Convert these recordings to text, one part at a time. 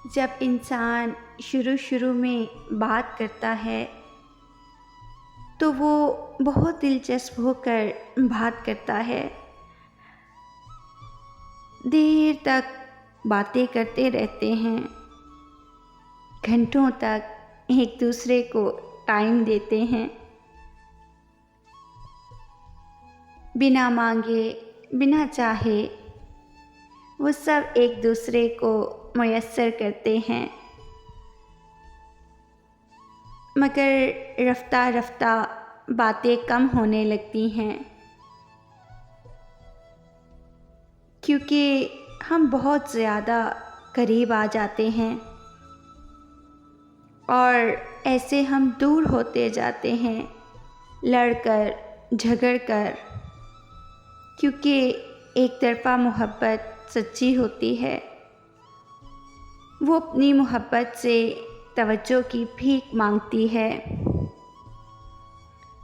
جب انسان شروع میں بات کرتا ہے تو وہ بہت دلچسپ ہو کر بات کرتا ہے، دیر تک باتیں کرتے رہتے ہیں، گھنٹوں تک ایک دوسرے کو ٹائم دیتے ہیں، بنا مانگے بنا چاہے وہ سب ایک دوسرے کو میسر کرتے ہیں، مگر رفتہ رفتہ باتیں کم ہونے لگتی ہیں، کیونکہ ہم بہت زیادہ قریب آ جاتے ہیں اور ایسے ہم دور ہوتے جاتے ہیں، لڑ کر جھگڑ کر، کیونکہ ایک طرفہ محبت سچی ہوتی ہے، وہ اپنی محبت سے توجہ کی بھیک مانگتی ہے،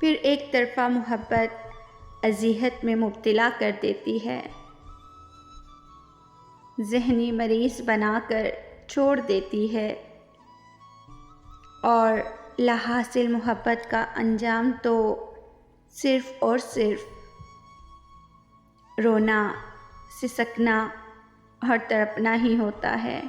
پھر ایک طرفہ محبت اذیت میں مبتلا کر دیتی ہے، ذہنی مریض بنا کر چھوڑ دیتی ہے، اور لاحاصل محبت کا انجام تو صرف اور صرف رونا، سسکنا اور تڑپنا ہی ہوتا ہے۔